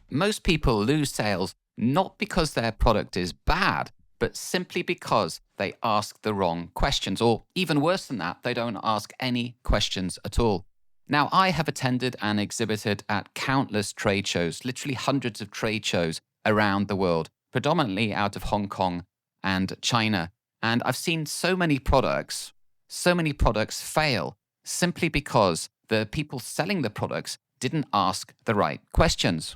Most people lose sales not because their product is bad, but simply because they ask the wrong questions. Or even worse than that, they don't ask any questions at all. Now, I have attended and exhibited at countless trade shows, literally hundreds of trade shows around the world, predominantly out of Hong Kong and China. And I've seen so many products fail simply because the people selling the products didn't ask the right questions.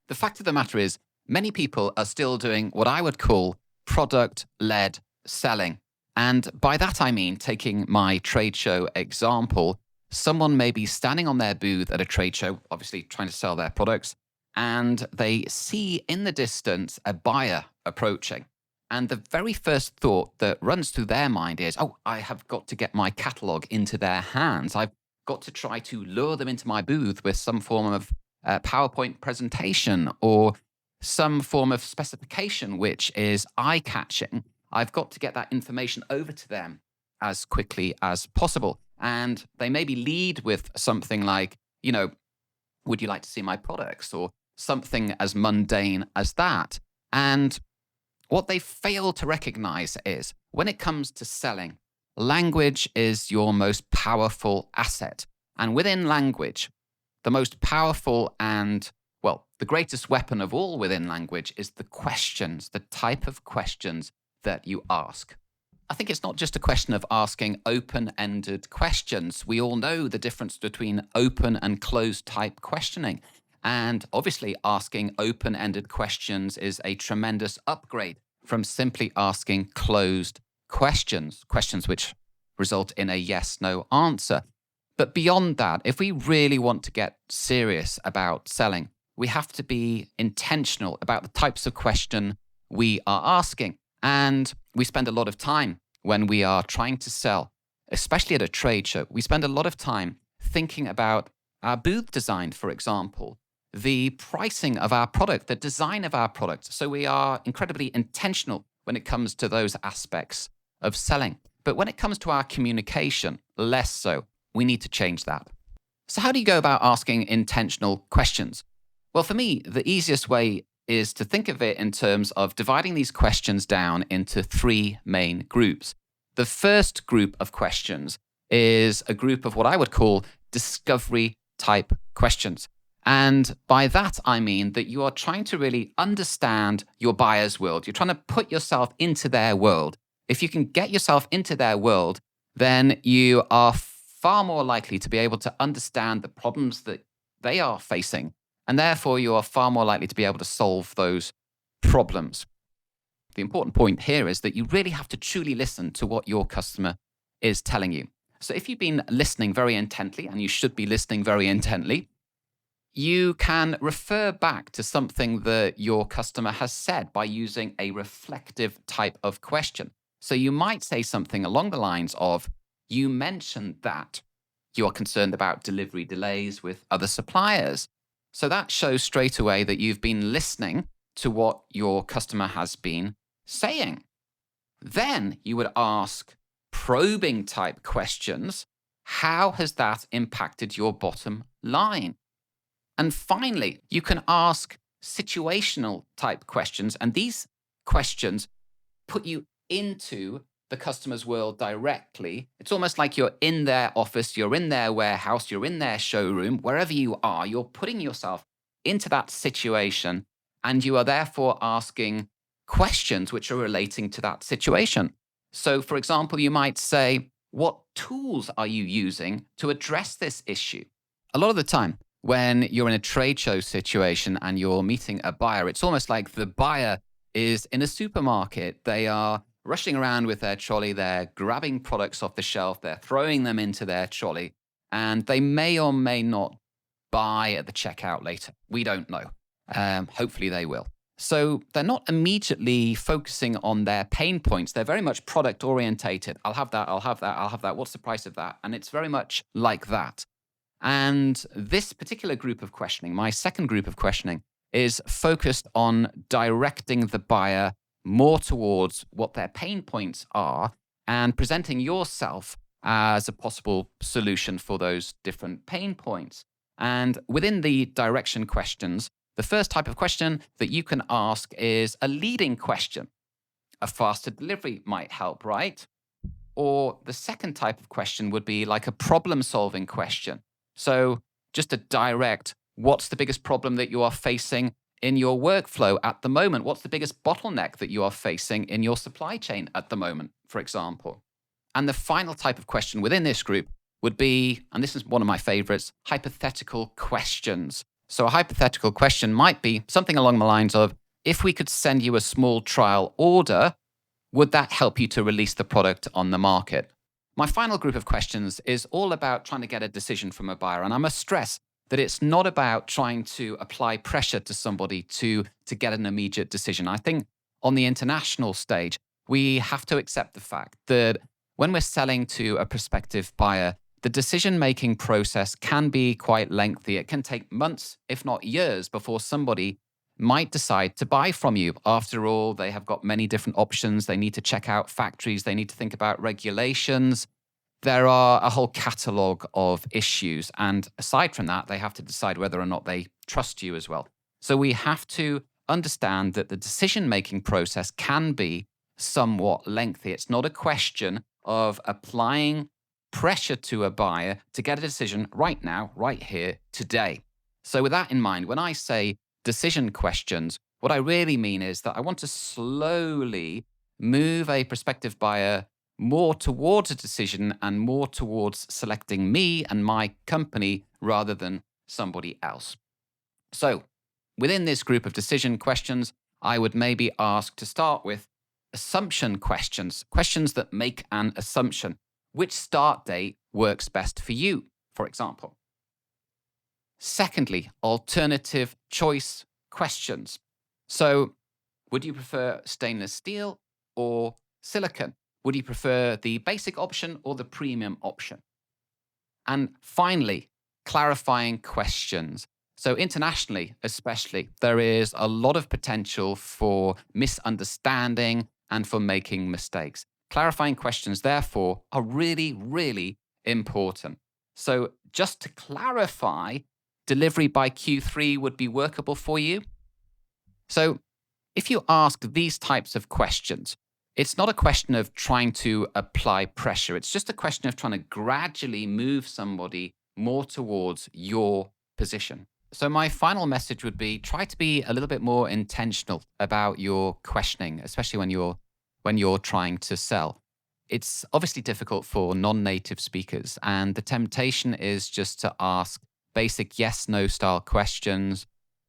The fact of the matter is, many people are still doing what I would call product-led selling. And by that, I mean, taking my trade show example, someone may be standing on their booth at a trade show, obviously trying to sell their products, and they see in the distance a buyer approaching. And the very first thought that runs through their mind is, oh, I have got to get my catalog into their hands. I've got to try to lure them into my booth with some form of PowerPoint presentation or some form of specification which is eye-catching. I've got to get that information over to them as quickly as possible. And they maybe lead with something like, would you like to see my products? Or something as mundane as that. And what they fail to recognize is when it comes to selling, language is your most powerful asset. And within language, the most powerful and, well, the greatest weapon of all within language is the questions, the type of questions that you ask. I think it's not just a question of asking open-ended questions. We all know the difference between open and closed type questioning. And obviously, asking open-ended questions is a tremendous upgrade from simply asking closed questions, questions which result in a yes-no answer. But beyond that, if we really want to get serious about selling, we have to be intentional about the types of question we are asking. And we spend a lot of time when we are trying to sell, especially at a trade show. We spend a lot of time thinking about our booth design, for example, the pricing of our product, the design of our product. So we are incredibly intentional when it comes to those aspects of selling. But when it comes to our communication, less so. We need to change that. So how do you go about asking intentional questions? Well, for me, the easiest way is to think of it in terms of dividing these questions down into three main groups. The first group of questions is a group of what I would call discovery type questions. And by that, I mean that you are trying to really understand your buyer's world. You're trying to put yourself into their world. If you can get yourself into their world, then you are far more likely to be able to understand the problems that they are facing. And therefore, you are far more likely to be able to solve those problems. The important point here is that you really have to truly listen to what your customer is telling you. So if you've been listening very intently, and you should be listening very intently, you can refer back to something that your customer has said by using a reflective type of question. So you might say something along the lines of, you mentioned that you are concerned about delivery delays with other suppliers. So that shows straight away that you've been listening to what your customer has been saying. Then you would ask probing type questions. How has that impacted your bottom line? And finally, you can ask situational type questions. And these questions put you into the customer's world directly. It's almost like you're in their office, you're in their warehouse, you're in their showroom, wherever you are, you're putting yourself into that situation, and you are therefore asking questions which are relating to that situation. So, for example, you might say, what tools are you using to address this issue? A lot of the time, when you're in a trade show situation and you're meeting a buyer, it's almost like the buyer is in a supermarket. They are rushing around with their trolley, they're grabbing products off the shelf, they're throwing them into their trolley, and they may or may not buy at the checkout later. We don't know. Hopefully they will. So they're not immediately focusing on their pain points. They're very much product orientated. I'll have that, I'll have that, I'll have that. What's the price of that? And it's very much like that. And this particular group of questioning, my second group of questioning, is focused on directing the buyer more towards what their pain points are and presenting yourself as a possible solution for those different pain points. And within the direction questions, The first type of question that you can ask is a leading question. A faster delivery might help, right? Or the second type of question would be like a problem solving question. So just a direct, what's the biggest problem that you are facing in your workflow at the moment? What's the biggest bottleneck that you are facing in your supply chain at the moment, for example? And the final type of question within this group would be, and this is one of my favorites, hypothetical questions. So a hypothetical question might be something along the lines of, if we could send you a small trial order, would that help you to release the product on the market? My final group of questions is all about trying to get a decision from a buyer. And I must stress that it's not about trying to apply pressure to somebody to get an immediate decision. I think on the international stage, we have to accept the fact that when we're selling to a prospective buyer, the decision-making process can be quite lengthy. It can take months, if not years, before somebody might decide to buy from you. After all, they have got many different options. They need to check out factories. They need to think about regulations. There are a whole catalog of issues. And aside from that, they have to decide whether or not they trust you as well. So we have to understand that the decision-making process can be somewhat lengthy. It's not a question of applying pressure to a buyer to get a decision right now, right here, today. So with that in mind, when I say decision questions, what I really mean is that I want to slowly move a prospective buyer more towards a decision and more towards selecting me and my company rather than somebody else. So within this group of decision questions, I would maybe ask to start with assumption questions, questions that make an assumption. Which start date works best for you, for example? Secondly, alternative choice questions. So, would you prefer stainless steel or silicon? Would you prefer the basic option or the premium option? And finally, clarifying questions. So, internationally, especially, there is a lot of potential for misunderstanding and for making mistakes. Clarifying questions, therefore, are really, really important. So, just to clarify, delivery by Q3 would be workable for you. So if you ask these types of questions, it's not a question of trying to apply pressure. It's just a question of trying to gradually move somebody more towards your position. So my final message would be try to be a little bit more intentional about your questioning, especially when you're trying to sell. It's obviously difficult for non-native speakers, and the temptation is just to ask basic yes/no style questions.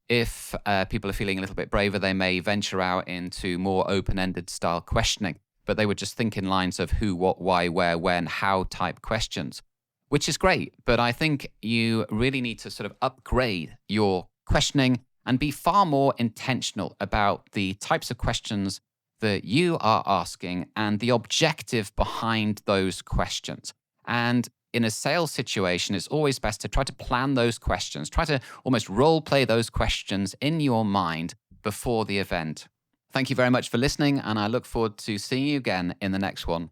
If people are feeling a little bit braver, they may venture out into more open-ended style questioning, but they would just think in lines of who, what, why, where, when, how type questions, which is great. But I think you really need to sort of upgrade your questioning and be far more intentional about the types of questions that you are asking and the objective behind those questions. And in a sales situation, it's always best to try to plan those questions, try to almost role play those questions in your mind before the event. Thank you very much for listening, and I look forward to seeing you again in the next one.